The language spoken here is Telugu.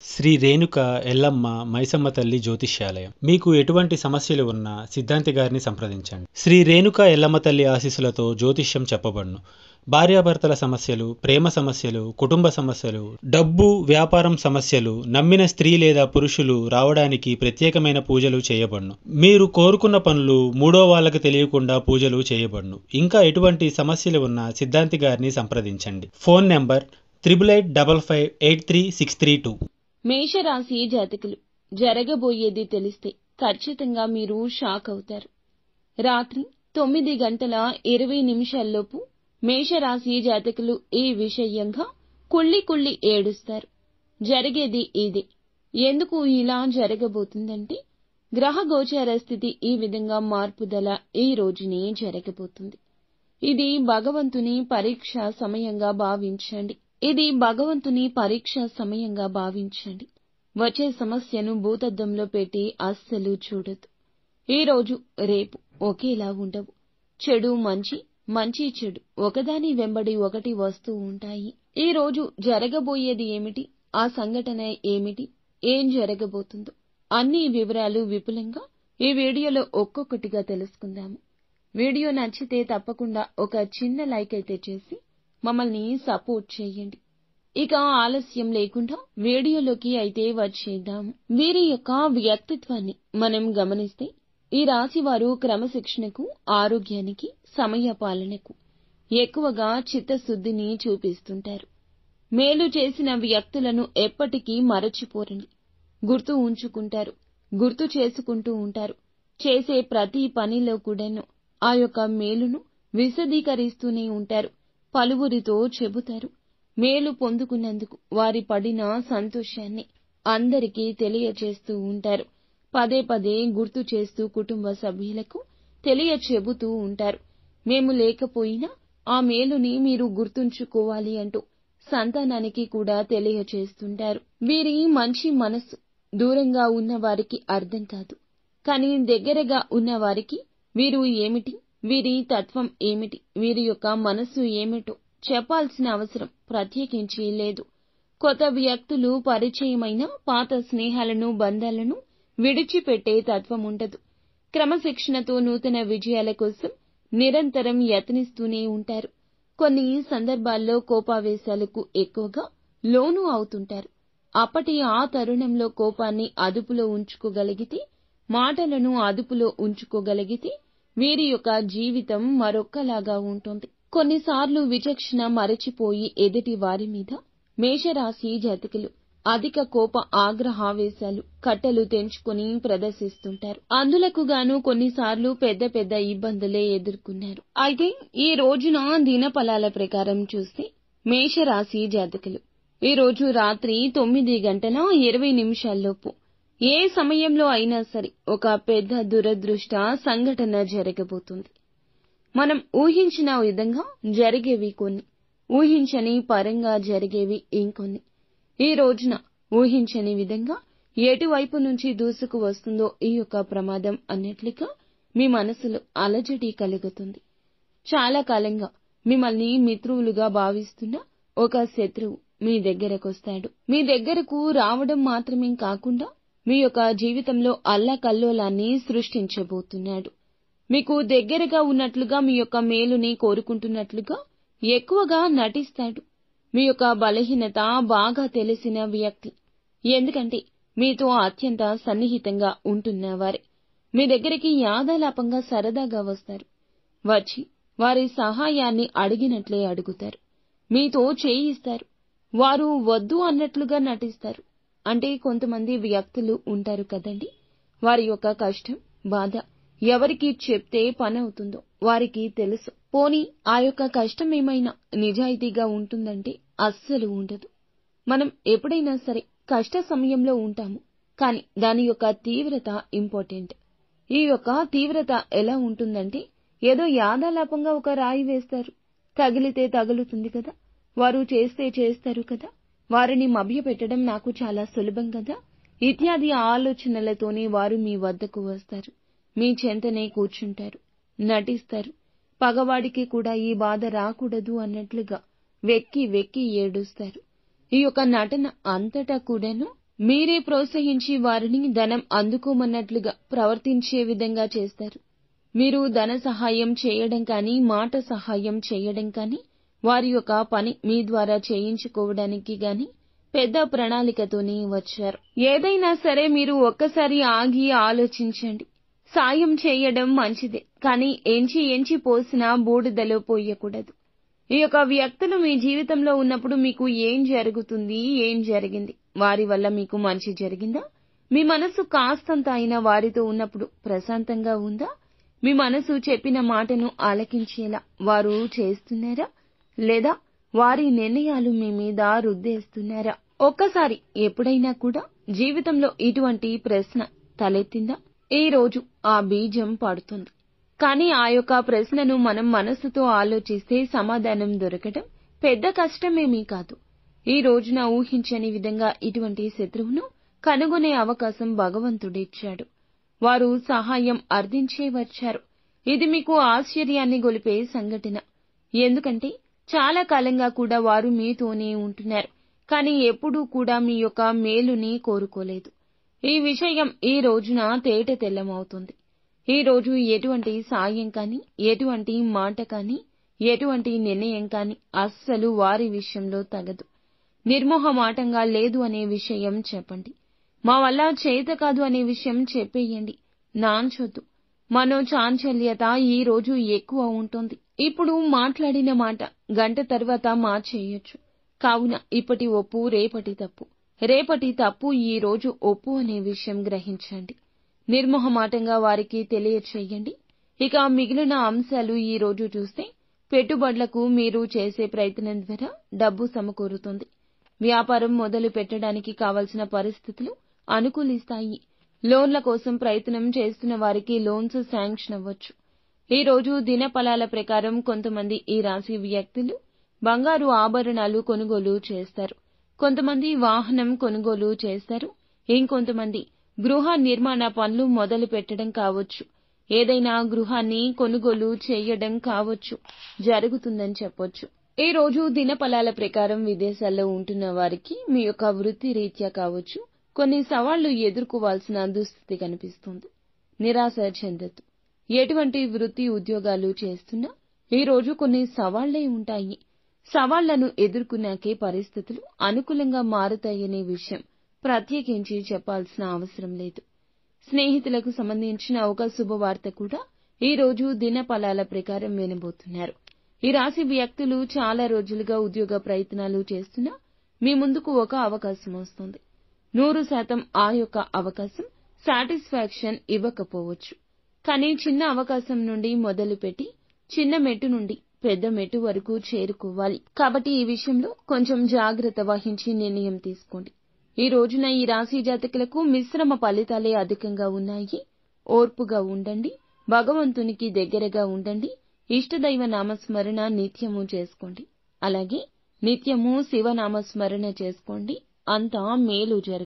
శ్రీ రేణుక ఎల్లమ్మ మైసమ్మ తల్లి జ్యోతిష్యాలయం. మీకు ఎటువంటి సమస్యలు ఉన్నా సిద్ధాంతి గారిని సంప్రదించండి. శ్రీ రేణుక ఎల్లమ్మ తల్లి ఆశీస్సులతో జ్యోతిష్యం చెప్పబడును. భార్యాభర్తల సమస్యలు, ప్రేమ సమస్యలు, కుటుంబ సమస్యలు, డబ్బు, వ్యాపారం సమస్యలు, నమ్మిన స్త్రీ లేదా పురుషులు రావడానికి ప్రత్యేకమైన పూజలు చేయబడును. మీరు కోరుకున్న పనులు మూడో వాళ్ళకి తెలియకుండా పూజలు చేయబడును. ఇంకా ఎటువంటి సమస్యలు ఉన్నా సిద్ధాంతి గారిని సంప్రదించండి. Phone number 8855583632. మేషరాశి జాతకులు, జరగబోయేది తెలిస్తే ఖచ్చితంగా మీరు షాక్ అవుతారు. రాత్రి 9:20 మేషరాశి జాతకులు ఈ విషయంగా కుళ్ళి ఏడుస్తారు. జరిగేది ఇదే. ఎందుకు ఇలా జరగబోతుందంటే, గ్రహ గోచార స్థితి ఈ విధంగా మార్పుదల ఈ రోజునే జరగబోతుంది. ఇది భగవంతుని పరీక్ష సమయంగా భావించండి. వచ్చే సమస్యను భూతద్దంలో పెట్టి అస్సలు చూడొద్దు. ఈ రోజు రేపు ఒకేలా ఉండవు. చెడు మంచి, మంచి చెడు ఒకదాని వెంబడి ఒకటి వస్తూ ఉంటాయి. ఈ రోజు జరగబోయేది ఏమిటి, ఆ సంఘటన ఏమిటి, ఏం జరగబోతుందో అన్ని వివరాలు విపులంగా ఈ వీడియోలో ఒక్కొక్కటిగా తెలుసుకుందాము. వీడియో నచ్చితే తప్పకుండా ఒక చిన్న లైక్ అయితే చేసి మమ్మల్ని సపోర్ట్ చేయండి. ఇక ఆలస్యం లేకుండా వీడియోలోకి అయితే వచ్చేద్దాం. వీరి యొక్క వ్యక్తిత్వాన్ని మనం గమనిస్తే, ఈ రాశి వారు క్రమశిక్షణకు, ఆరోగ్యానికి, సమయ పాలనకు ఎక్కువగా చిత్తశుద్ధిని చూపిస్తుంటారు. మేలు చేసిన వ్యక్తులను ఎప్పటికీ మరచిపోరని గుర్తు ఉంచుకుంటారు, గుర్తు చేసుకుంటూ ఉంటారు. చేసే ప్రతి పనిలో కూడాను ఆ యొక్క మేలును విశదీకరిస్తూనే ఉంటారు. పలువురితో చెబుతారు. మేలు పొందుకున్నందుకు వారి పడిన సంతోషాన్ని అందరికీ తెలియచేస్తూ ఉంటారు. పదే పదే గుర్తు చేస్తూ కుటుంబ సభ్యులకు తెలియచెబుతూ ఉంటారు. మేము లేకపోయినా ఆ మేలుని మీరు గుర్తుంచుకోవాలి అంటూ సంతానానికి కూడా తెలియచేస్తుంటారు. వీరి మంచి మనస్సు దూరంగా ఉన్న వారికి అర్థం కాదు. కానీ దగ్గరగా ఉన్న వారికి వీరు ఏమిటి, వీరి తత్వం ఏమిటి, వీరి యొక్క మనస్సు ఏమిటో చెప్పాల్సిన అవసరం ప్రత్యేకించి లేదు. కొత్త వ్యక్తులు పరిచయమైన పాత స్నేహాలను, బంధాలను విడిచిపెట్టే తత్వం ఉండదు. క్రమశిక్షణతో నూతన విజయాల కోసం నిరంతరం యత్నిస్తూనే ఉంటారు. కొన్ని సందర్భాల్లో కోపావేశాలకు ఎక్కువగా లోను అవుతుంటారు. అప్పటి ఆ తరుణంలో కోపాన్ని అదుపులో ఉంచుకోగలిగితే, మాటలను అదుపులో ఉంచుకోగలిగితే వీరి యొక్క జీవితం మరొక్కలాగా ఉంటుంది. కొన్నిసార్లు విచక్షణ మరచిపోయి ఎదుటి వారి మీద మేషరాశి జాతకులు అధిక కోప ఆగ్రహావేశాలు కట్టలు తెంచుకొని ప్రదర్శిస్తుంటారు. అందులకు గాను కొన్నిసార్లు పెద్ద పెద్ద ఇబ్బందులే ఎదుర్కొన్నారు. అయితే ఈ రోజున దినఫలాల ప్రకారం చూస్తే, మేషరాశి జాతకులు ఈ రోజు రాత్రి 9:20 ఏ సమయంలో అయినా సరే ఒక పెద్ద దురదృష్ట సంఘటన జరగబోతుంది. మనం ఊహించిన విధంగా జరిగేవి కొన్ని, ఊహించని పరంగా జరిగేవి ఇంకొన్ని. ఈ రోజున ఊహించని విధంగా ఎటువైపు నుంచి దూసుకు వస్తుందో ఈ యొక్క ప్రమాదం అన్నట్లుగా మీ మనసులో అలజడి కలుగుతుంది. చాలా కాలంగా మిమ్మల్ని మిత్రులుగా భావిస్తున్న ఒక శత్రువు మీ దగ్గరకొస్తాడు. మీ దగ్గరకు రావడం మాత్రమే కాకుండా మీ యొక్క జీవితంలో అల్లకల్లోలాన్ని సృష్టించబోతున్నాడు. మీకు దగ్గరగా ఉన్నట్లుగా, మీ యొక్క మేలుని కోరుకుంటున్నట్లుగా ఎక్కువగా నటిస్తాడు. మీ యొక్క బలహీనత బాగా తెలిసిన వ్యక్తి. ఎందుకంటే మీతో అత్యంత సన్నిహితంగా ఉంటున్నవారే మీ దగ్గరికి యాదాలాపంగా సరదాగా వస్తారు. వచ్చి వారి సహాయాన్ని అడిగినట్లే అడుగుతారు. మీతో చేయిస్తారు. వారు వద్దు అన్నట్లుగా నటిస్తారు. అంటే కొంతమంది వ్యక్తులు ఉంటారు కదండి, వారి యొక్క కష్టం, బాధ ఎవరికి చెప్తే పనవుతుందో వారికి తెలుసు. పోనీ ఆ యొక్క కష్టం ఏమైనా నిజాయితీగా ఉంటుందంటే అస్సలు ఉండదు. మనం ఎప్పుడైనా సరే కష్ట సమయంలో ఉంటాము, కానీ దాని యొక్క తీవ్రత ఇంపార్టెంట్. ఈ యొక్క తీవ్రత ఎలా ఉంటుందంటే, ఏదో యాదాలాపంగా ఒక రాయి వేస్తారు, తగిలితే తగులుతుంది కదా, వారు చేస్తే చేస్తారు కదా, వారిని మభ్యపెట్టడం నాకు చాలా సులభం కదా, ఇత్యాది ఆలోచనలతోనే వారు మీ వద్దకు వస్తారు. మీ చెంతనే కూర్చుంటారు, నటిస్తారు. పగవాడికి కూడా ఈ బాధ రాకూడదు అన్నట్లుగా వెక్కి వెక్కి ఏడుస్తారు. ఈ యొక్క నటన అంతటా కూడాను మీరే ప్రోత్సహించి వారిని ధనం అందుకోమన్నట్లుగా ప్రవర్తించే విధంగా చేస్తారు. మీరు ధన సహాయం చేయడం కానీ, మాట సహాయం చేయడం కానీ, వారి యొక్క పని మీ ద్వారా చేయించుకోవడానికి గాని పెద్ద ప్రణాళికతోనే వచ్చారు. ఏదైనా సరే మీరు ఒక్కసారి ఆగి ఆలోచించండి. సాయం చేయడం మంచిదే, కానీ ఎంచి పోసినా బూడిదలో పోయకూడదు. ఈ యొక్క వ్యక్తులు మీ జీవితంలో ఉన్నప్పుడు మీకు ఏం జరుగుతుంది, ఏం జరిగింది? వారి వల్ల మీకు మంచి జరిగిందా? మీ మనసు కాస్తంత అయినా వారితో ఉన్నప్పుడు ప్రశాంతంగా ఉందా? మీ మనసు చెప్పిన మాటను ఆలకించేలా వారు చేస్తున్నారా? లేదా వారి నిర్ణయాలు మీ మీద రుద్దేస్తున్నారా? ఒక్కసారి ఎప్పుడైనా కూడా జీవితంలో ఇటువంటి ప్రశ్న తలెత్తిందా? ఈ రోజు ఆ బీజం పడుతుంది. కానీ ఆ యొక్క ప్రశ్నను మనం మనస్సుతో ఆలోచిస్తే సమాధానం దొరకడం పెద్ద కష్టమేమీ కాదు. ఈ రోజున ఊహించని విధంగా ఇటువంటి శత్రువును కనుగొనే అవకాశం భగవంతుడిచ్చాడు. వారు సహాయం అర్థించే వచ్చారు. ఇది మీకు ఆశ్చర్యాన్ని గొలిపే సంఘటన. ఎందుకంటే చాలా కాలంగా కూడా వారు మీతోనే ఉంటున్నారు, కానీ ఎప్పుడూ కూడా మీ యొక్క మేలుని కోరుకోలేదు. ఈ విషయం ఈ రోజున తేట తెల్లమవుతుంది. ఈ రోజు ఎటువంటి సాయం కానీ, ఎటువంటి మాట కానీ, ఎటువంటి నిర్ణయం కానీ అస్సలు వారి విషయంలో తగదు. నిర్మోహమాటంగా లేదు అనే విషయం చెప్పండి. మా వల్ల చేత కాదు అనే విషయం చెప్పేయండి. నాంచొద్దు. మనోచాంచల్యత ఈ రోజు ఎక్కువ ఉంటుంది. ఇప్పుడు మాట్లాడిన మాట గంట తర్వాత మార్చేయొచ్చు. కావున ఇప్పటి ఒప్పు రేపటి తప్పు, రేపటి తప్పు ఈ రోజు ఒప్పు అనే విషయం గ్రహించండి. నిర్మోహమాటంగా వారికి తెలియచేయండి. ఇక మిగిలిన అంశాలు ఈ రోజు చూస్తే పెట్టుబడులకు మీరు చేసే ప్రయత్నం ద్వారా డబ్బు సమకూరుతుంది. వ్యాపారం మొదలు పెట్టడానికి కావలసిన పరిస్థితులు అనుకూలిస్తాయి. లోన్ల కోసం ప్రయత్నం చేస్తున్న వారికి లోన్స్ శాంక్షన్ అవ్వచ్చు. ఈ రోజు దినఫలాల ప్రకారం కొంతమంది ఈ రాశి వ్యక్తులు బంగారు ఆభరణాలు కొనుగోలు చేస్తారు. కొంతమంది వాహనం కొనుగోలు చేస్తారు. ఇంకొంతమంది గృహ నిర్మాణ పనులు మొదలు పెట్టడం కావచ్చు. ఏదైనా గృహాన్ని కొనుగోలు చేయడం కావచ్చు, జరుగుతుందని చెప్పొచ్చు. ఈ రోజు దినఫలాల ప్రకారం విదేశాల్లో ఉంటున్న వారికి మీ యొక్క వృత్తి రీత్యా కావచ్చు, కొన్ని సవాళ్లు ఎదుర్కోవాల్సిన దుస్థితి కనిపిస్తుంది. నిరాశ చెందొద్దు. ఎటువంటి వృత్తి ఉద్యోగాలు చేస్తున్నా ఈ రోజు కొన్ని సవాళ్లే ఉంటాయి. సవాళ్లను ఎదుర్కొన్నాకే పరిస్థితులు అనుకూలంగా మారుతాయనే విషయం ప్రత్యేకించి చెప్పాల్సిన అవసరం లేదు. స్నేహితులకు సంబంధించిన ఒక శుభవార్త కూడా ఈ రోజు దినఫలాల ప్రకారం వినబోతున్నారు. ఈ రాశి వ్యక్తులు చాలా రోజులుగా ఉద్యోగ ప్రయత్నాలు చేస్తున్నా మీ ముందుకు ఒక అవకాశం వస్తుంది. 100% ఆ యొక్క అవకాశం సాటిస్ఫాక్షన్ ఇవ్వకపోవచ్చు. కానీ చిన్న అవకాశం నుండి మొదలుపెట్టి చిన్న మెట్టు నుండి పెద్ద మెట్టు వరకు చేరుకోవాలి. కాబట్టి ఈ విషయంలో కొంచెం జాగ్రత్త వహించి నిర్ణయం తీసుకోండి. ఈ రోజున ఈ రాశి జాతకులకు మిశ్రమ ఫలితాలే అధికంగా ఉన్నాయి. ఓర్పుగా ఉండండి. భగవంతునికి దగ్గరగా ఉండండి. ఇష్టదైవ నామస్మరణ నిత్యము చేసుకోండి. అలాగే నిత్యము శివనామస్మరణ చేసుకోండి. అంతా మేలు జరుగుతుంది.